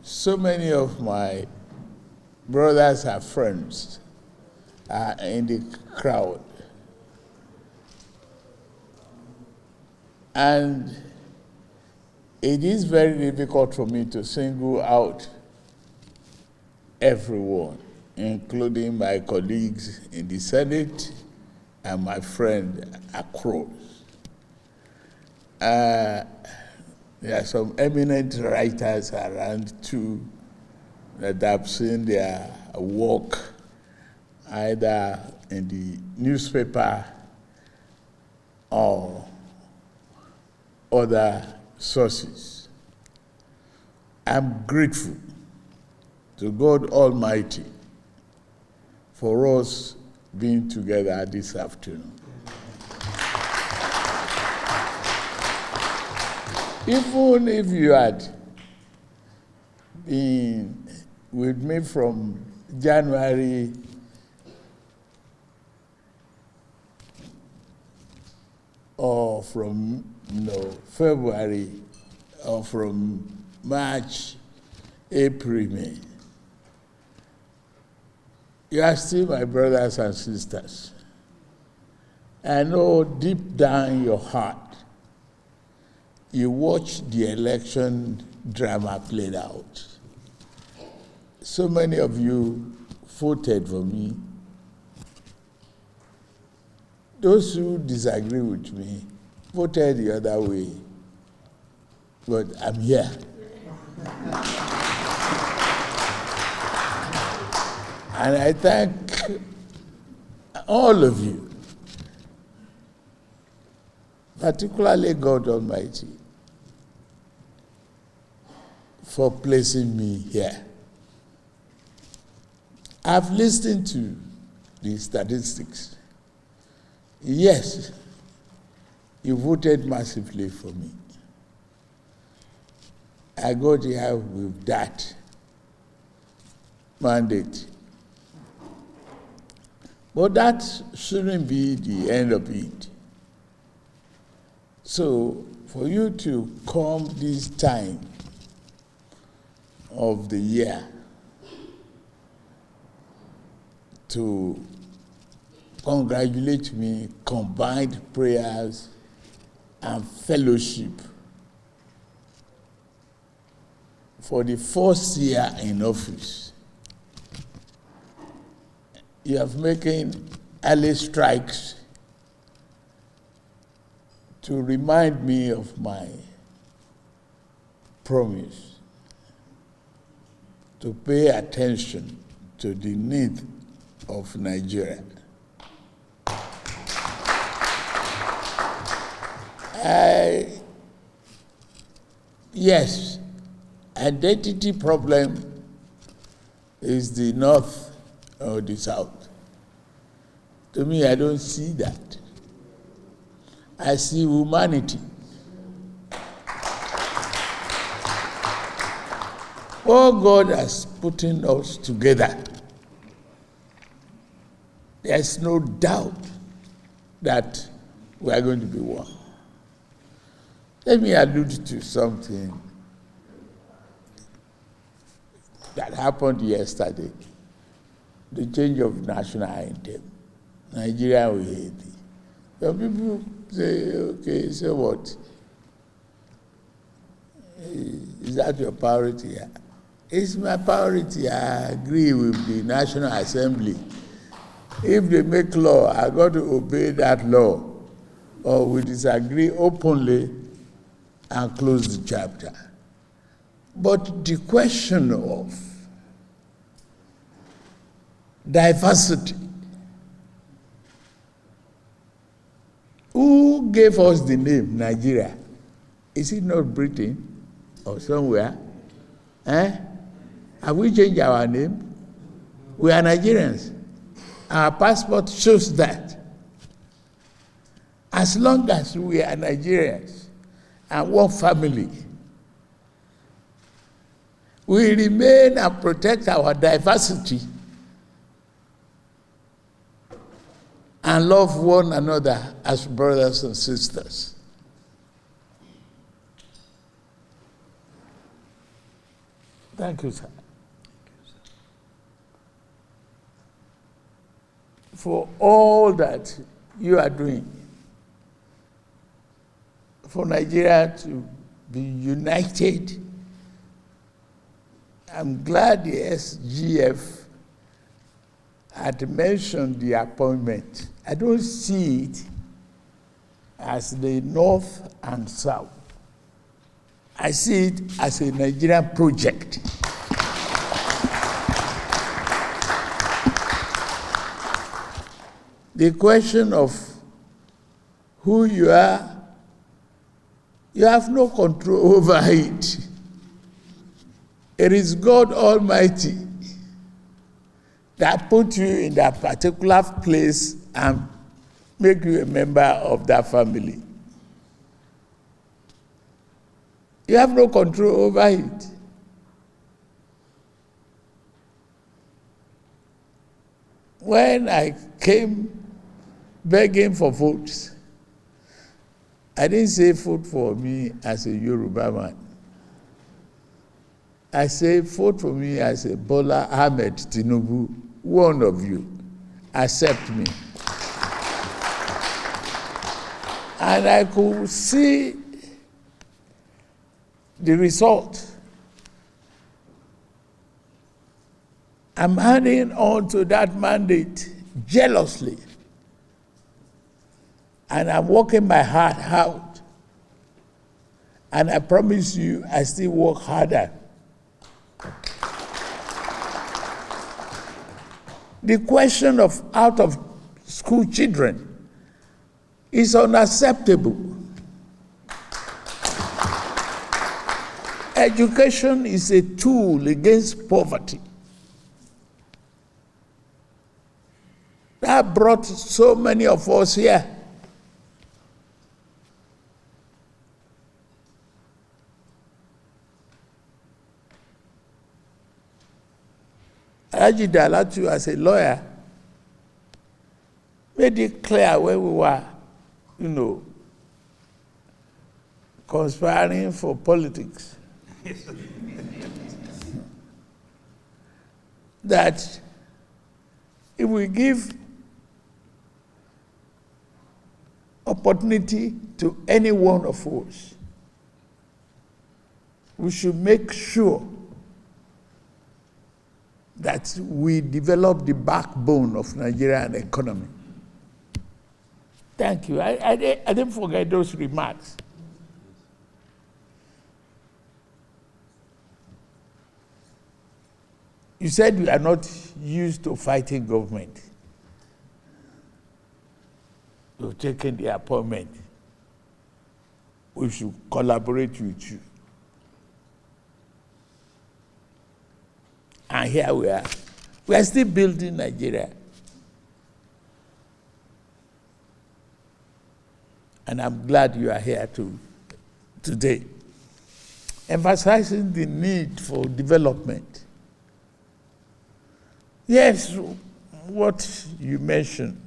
so many of my brothers and friends are in the crowd. And it is very difficult for me to single out everyone, including my colleagues in the Senate and my friend across. There are some eminent writers around too that I've seen their work either in the newspaper or other sources. I'm grateful to God Almighty for us being together this afternoon. Even if you had been with me from January or from February or from March, April, May, you are still my brothers and sisters. I know deep down in your heart, you watched the election drama played out. So many of you voted for me. Those who disagree with me voted the other way, but I'm here. And I thank all of you, particularly God Almighty, for placing me here. I've listened to the statistics. Yes, you voted massively for me. I got here with that mandate. But that shouldn't be the end of it. So for you to come this time of the year to congratulate me, combined prayers and fellowship for the first year in office. You have making early strikes to remind me of my promise to pay attention to the need of Nigeria. Yes, identity problem is the North or the South. To me, I don't see that. I see humanity. Oh, God has put us together. There's no doubt that we are going to be one. Let me allude to something that happened yesterday. The change of national anthem. Nigeria will hate it. Some people say, okay, so what? Is that your priority? It's my priority. I agree with the National Assembly. If they make law, I got to obey that law. Or we disagree openly and close the chapter. But the question of diversity, who gave us the name Nigeria? Is it not Britain or somewhere? Have we changed our name? We are Nigerians. Our passport shows that. As long as we are Nigerians and one family, we remain and protect our diversity and love one another as brothers and sisters. Thank you, sir. For all that you are doing for Nigeria to be united. I'm glad the SGF had mentioned the appointment. I don't see it as the North and South. I see it as a Nigerian project. The question of who you are, you have no control over it. It is God Almighty that put you in that particular place and make you a member of that family. You have no control over it. When I came begging for votes, I didn't say vote for me as a Yoruba man. I say vote for me as a Bola Tinubu, one of you. Accept me. And I could see the result. I'm hanging on to that mandate jealously. And I'm working my heart out. And I promise you, I still work harder. The question of out of school children is unacceptable. Education is a tool against poverty. That brought so many of us here. Ajuri Ngelale, as a lawyer, made it clear where we were, conspiring for politics. That if we give opportunity to any one of us, we should make sure that we develop the backbone of Nigerian economy. Thank you. I didn't forget those remarks. You said we are not used to fighting government. You've taken the appointment. We should collaborate with you. And here we are. We are still building Nigeria. And I'm glad you are here today, emphasizing the need for development. Yes, what you mentioned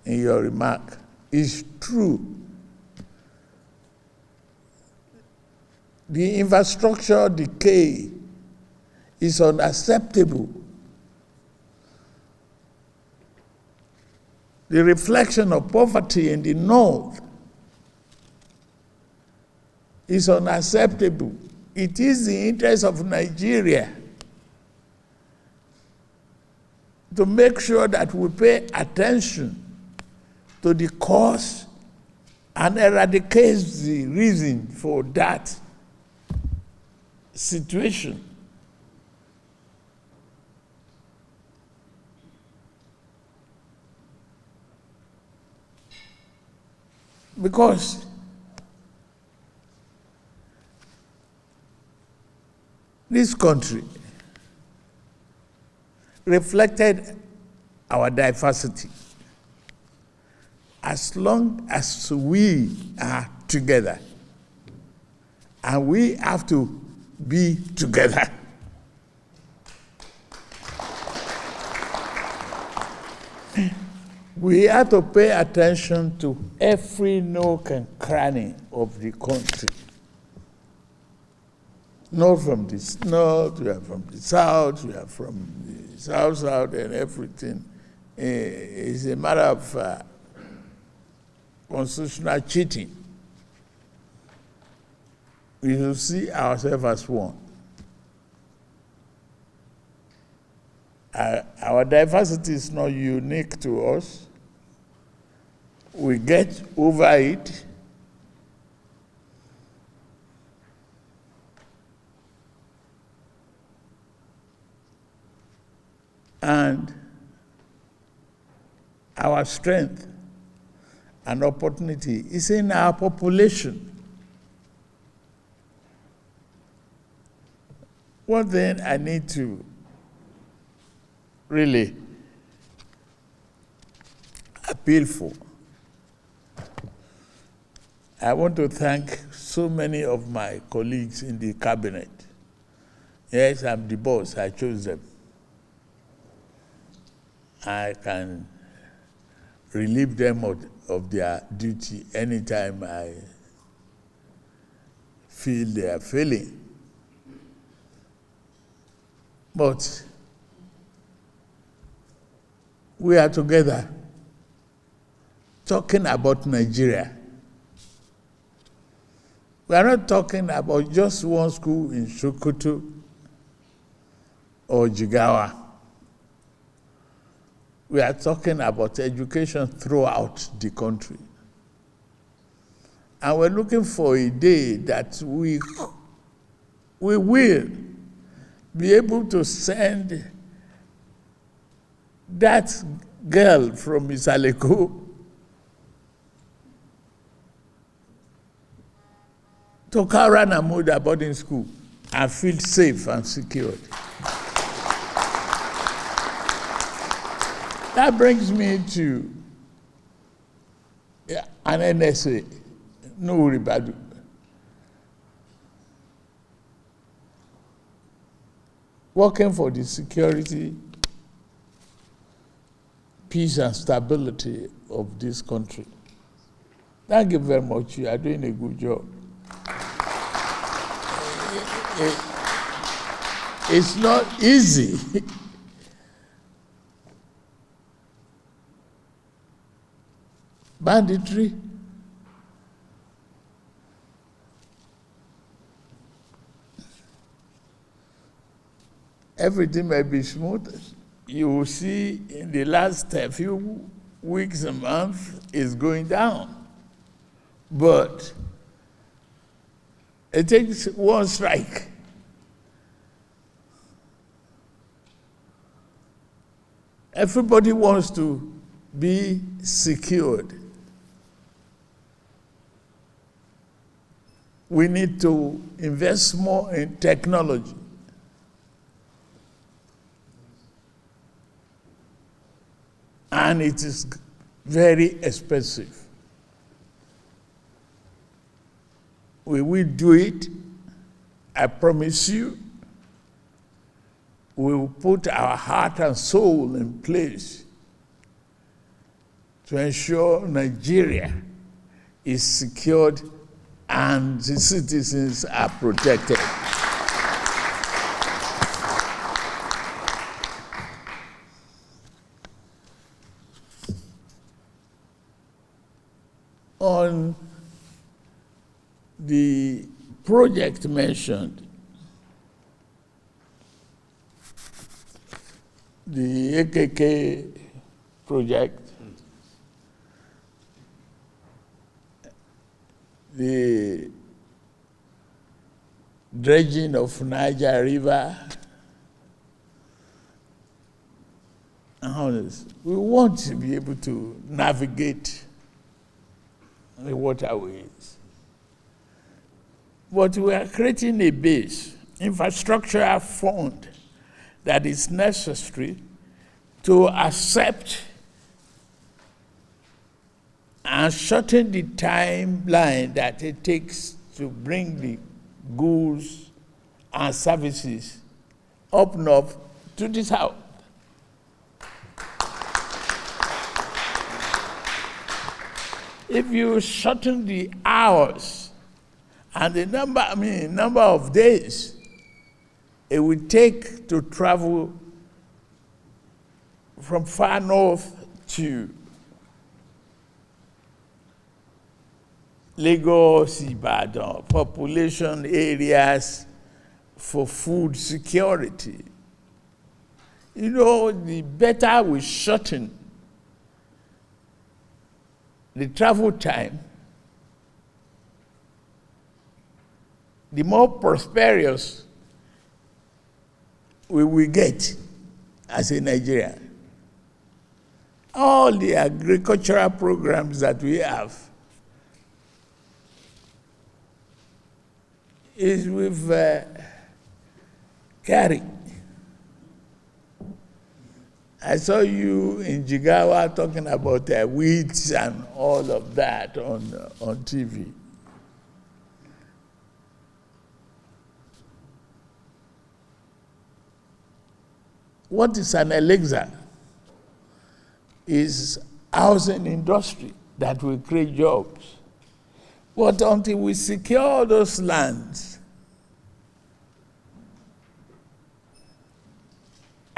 in your remark is true. The infrastructure decay is unacceptable. The reflection of poverty in the North is unacceptable. It is the interest of Nigeria to make sure that we pay attention to the cause and eradicate the reason for that situation. Because this country reflected our diversity. As long as we are together, and we have to be together. We have to pay attention to every nook and cranny of the country. not from the north, we are from the south, we are from the south, and everything. It's a matter of constitutional cheating. We should see ourselves as one. Our diversity is not unique to us. We get over it. And our strength and opportunity is in our population. One thing I need to really appeal for, I want to thank so many of my colleagues in the cabinet. Yes, I'm the boss, I chose them. I can relieve them of their duty anytime I feel they are failing. But we are together talking about Nigeria. We are not talking about just one school in Sokoto or Jigawa. We are talking about education throughout the country. And we're looking for a day that we will be able to send that girl from Isaleko to Karanamuda boarding school and feel safe and secured. That brings me to an NSA, Nuri Badu. Working for the security, peace and stability of this country. Thank you very much. You are doing a good job. It's not easy. Banditry. Everything may be smooth. You will see in the last few weeks and months is going down. But it takes one strike. Everybody wants to be secured. We need to invest more in technology. And it is very expensive. We will do it, I promise you. We will put our heart and soul in place to ensure Nigeria is secured and the citizens are protected. On the project mentioned, the AKK project, the dredging of Niger River, we want to be able to navigate the waterways. But we are creating a base, infrastructural fund that is necessary to accept and shorten the timeline that it takes to bring the goods and services up north to the south. If you shorten the hours and the number of days it would take to travel from far north to Lagos, Ibadan, population areas for food security. You know, the better we shorten the travel time, the more prosperous we will get as a Nigerian. All the agricultural programs that we have is with carry. I saw you in Jigawa talking about wheat and all of that on TV. What is an elixir is housing industry that will create jobs. But until we secure those lands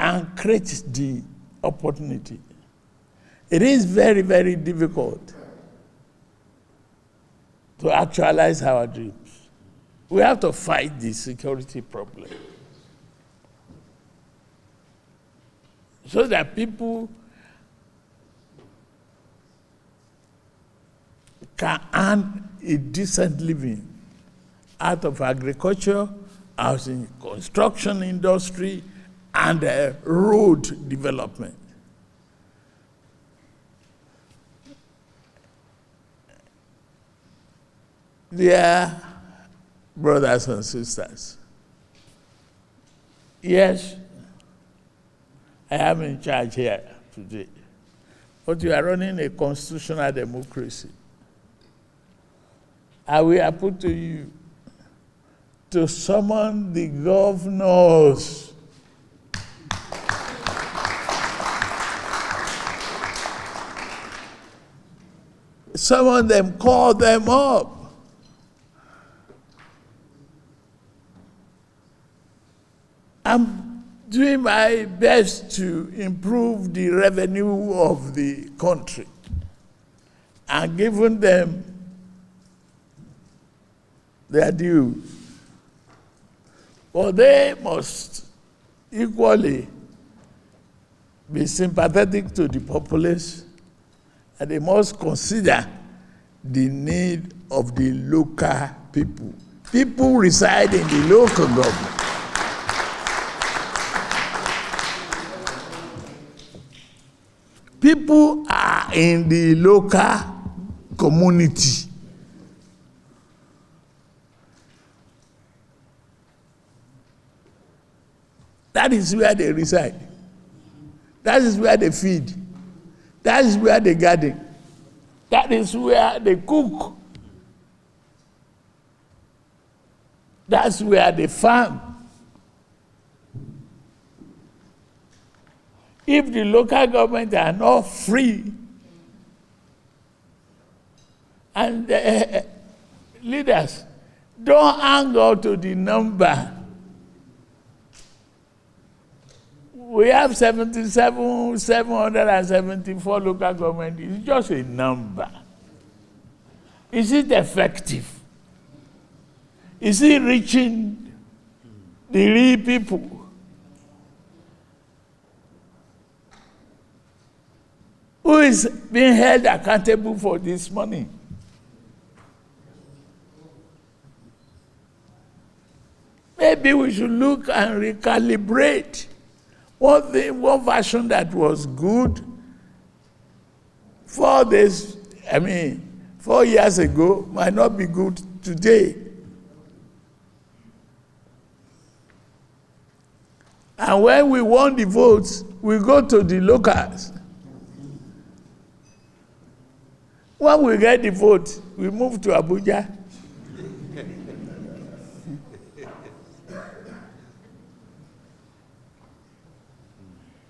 and create the opportunity, it is very, very difficult to actualize our dreams. We have to fight the security problem so that people can earn a decent living out of agriculture, housing, construction industry, and road development. Dear brothers and sisters, yes, I am in charge here today, but you are running a constitutional democracy. I will put to you to summon the governors summon them, call them up. I'm doing my best to improve the revenue of the country and giving them their due. But they must equally be sympathetic to the populace, and they must consider the need of the local people. People reside in the local government. People are in the local community. That is where they reside. That is where they feed. That is where they garden. That is where they cook. That's where they farm. If the local government are not free, and the leaders don't hang out to the number. We have 774 local government. It's just a number. Is it effective? Is it reaching the real people? Who is being held accountable for this money? Maybe we should look and recalibrate. One version that was good 4 years ago might not be good today. And when we won the votes, we go to the locals. When we get the vote, we move to Abuja.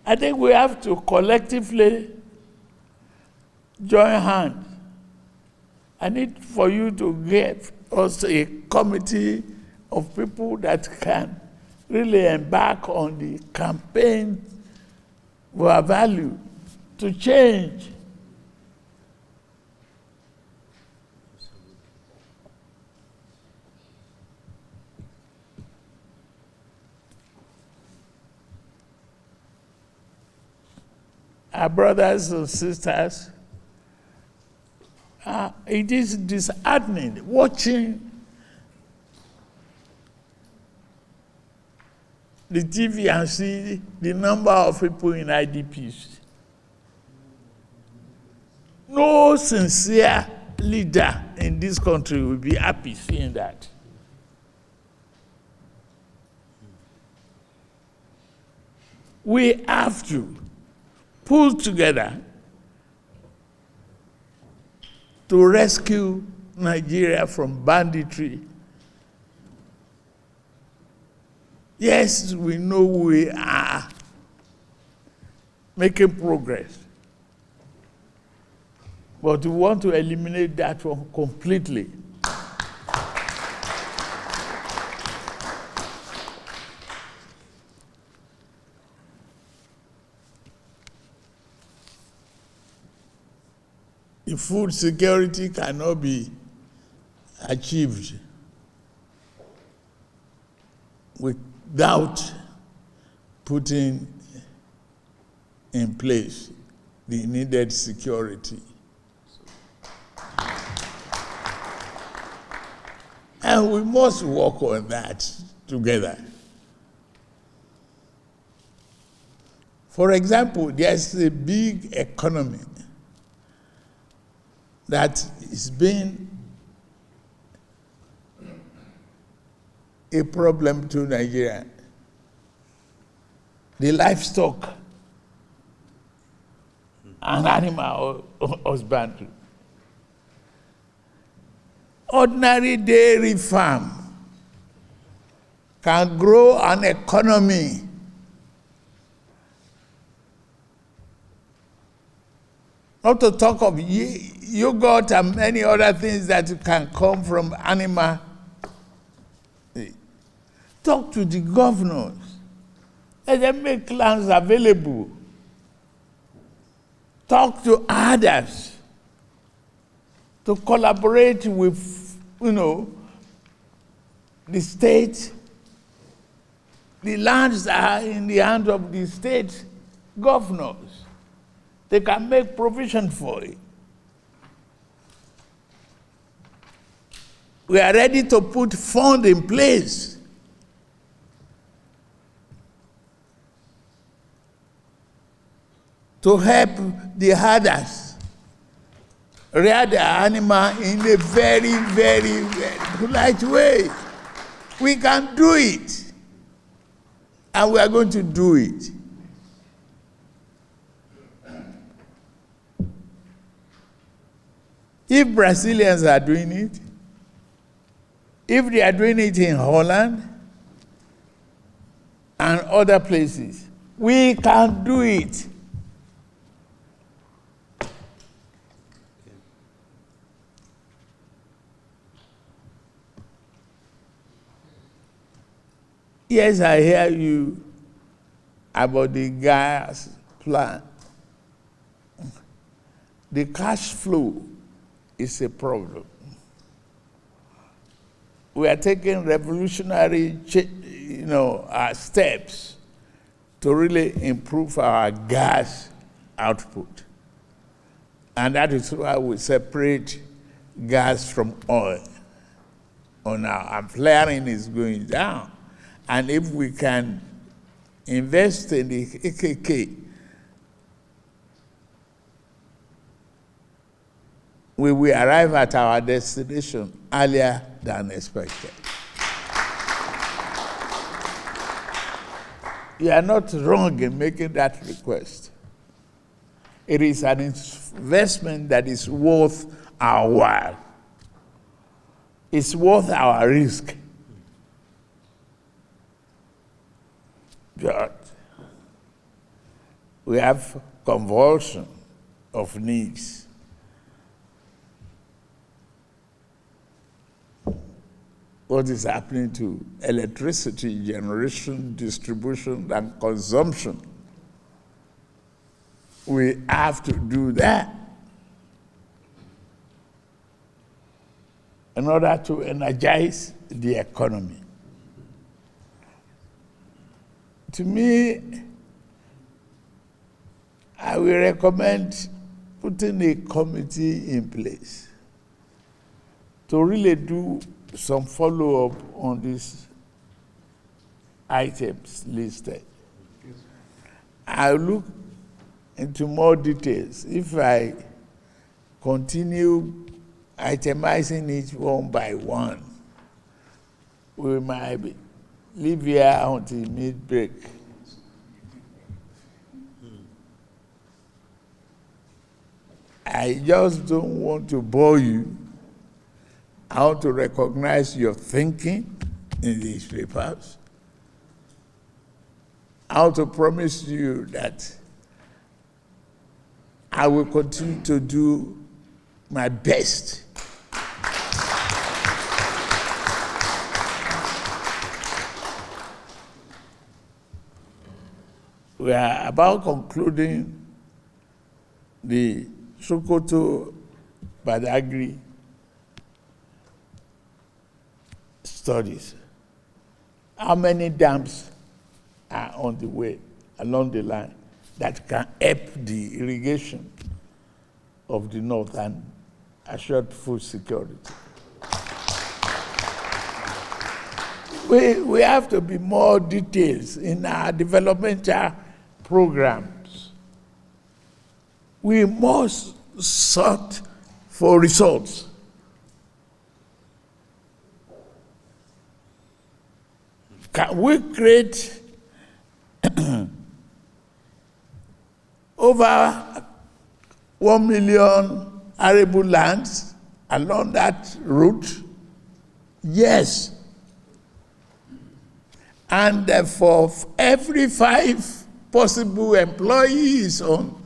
I think we have to collectively join hands. I need for you to get us a committee of people that can really embark on the campaign for our value to change. Our brothers and sisters, it is disheartening watching the TV and see the number of people in IDPs. No sincere leader in this country will be happy seeing that. We have to pull together to rescue Nigeria from banditry. Yes, we know we are making progress, but we want to eliminate that one completely. The food security cannot be achieved without putting in place the needed security. And we must work on that together. For example, there's a big economy that is being a problem to Nigeria. The livestock and animal husbandry. Ordinary dairy farm can grow an economy not to talk of yogurt and many other things that can come from animal. Talk to the governors. Let them make lands available. Talk to others to collaborate with, the state. The lands are in the hands of the state governors. They can make provision for it. We are ready to put funds in place to help the herders rear their animal in a very, very, very polite way. We can do it, and we are going to do it. If Brazilians are doing it, if they are doing it in Holland and other places, we can do it. Yes, I hear you about the gas plant. The cash flow is a problem. We are taking revolutionary steps to really improve our gas output. And that is why we separate gas from oil. Our flaring is going down. And if we can invest in the AKK, we will arrive at our destination earlier than expected. You are not wrong in making that request. It is an investment that is worth our while. It's worth our risk. But we have convulsion of needs. what is happening to electricity generation, distribution, and consumption. We have to do that in order to energize the economy. To me, I will recommend putting a committee in place to really do some follow-up on these items listed. I'll look into more details. If I continue itemizing each one by one, we might leave here until mid-break. I just don't want to bore you. I want to recognize your thinking in these papers. I want to promise you that I will continue to do my best we are about concluding the Sokoto Badagry studies. How many dams are on the way along the line that can help the irrigation of the north and assure food security? We have to be more detailed in our developmental programs. We must search for results. Can we create over 1 million arable lands along that route? Yes. And for every 5 possible employees on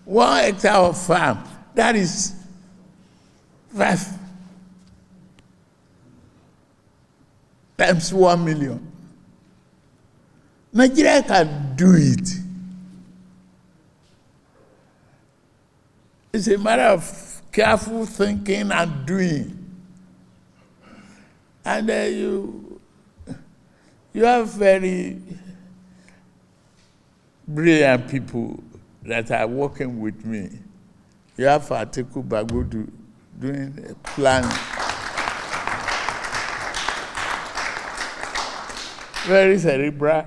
1 hectare of farm, that is 5 times 1 million. Nigeria can do it. It's a matter of careful thinking and doing. And you have very brilliant people that are working with me. You have Atiku Bagudu doing planning. Very cerebral,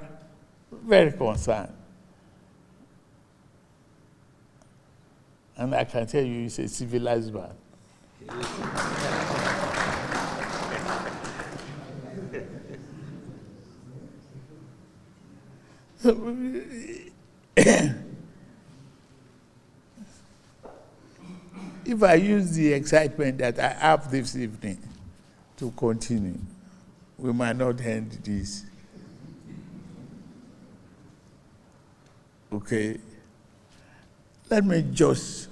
very concerned. And I can tell you, he's a civilized man. If I use the excitement that I have this evening to continue, we might not end this. Okay? Let me just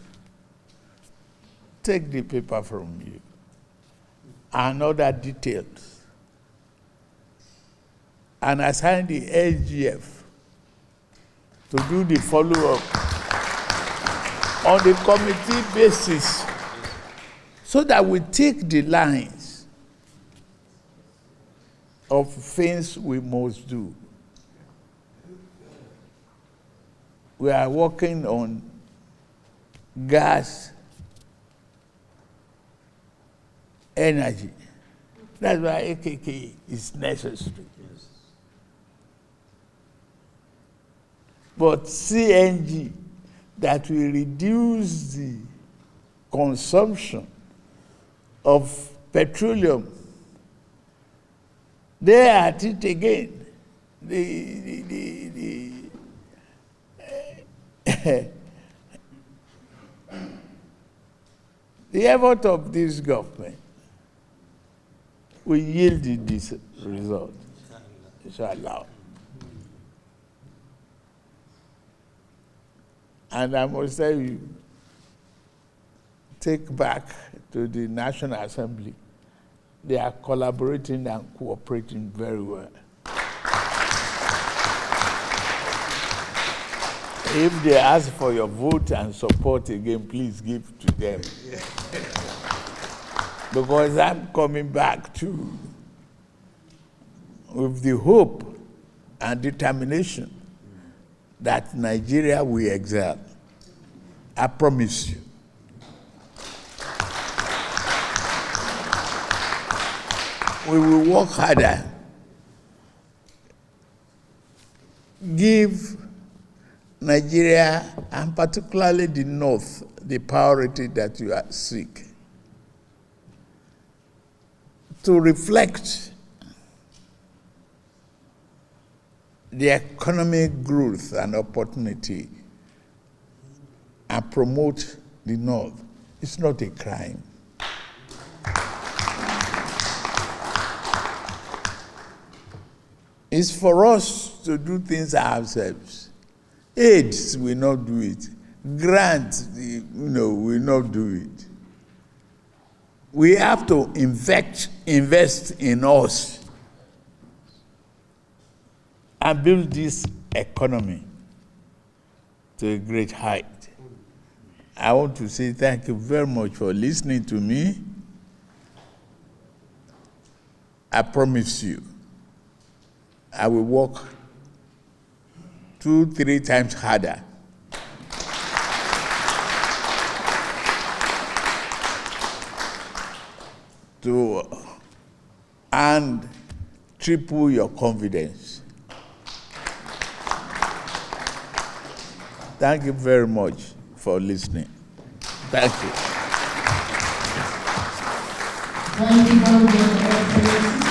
take the paper from you and other details and assign the SGF to do the follow-up on the committee basis so that we take the lines of things we must do. We are working on gas, energy. That's why AKK is necessary. Yes. But CNG, that will reduce the consumption of petroleum, they are at it again. The effort of this government will yield this result, inshallah. And I must tell you, take back to the National Assembly They are collaborating and cooperating very well. If they ask for your vote and support again, please give to them. Because I'm coming back to, with the hope and determination that Nigeria will excel. I promise you. We will work harder. Give Nigeria, and particularly the North, the priority that you seek. To reflect the economic growth and opportunity and promote the North. It's not a crime. It's for us to do things ourselves. AIDS will not do it. Grant, will not do it. We have to invest in us and build this economy to a great height. I want to say thank you very much for listening to me. I promise you, I will work 2-3 times harder to and triple your confidence. Thank you very much for listening. Thank you. Thank you very much.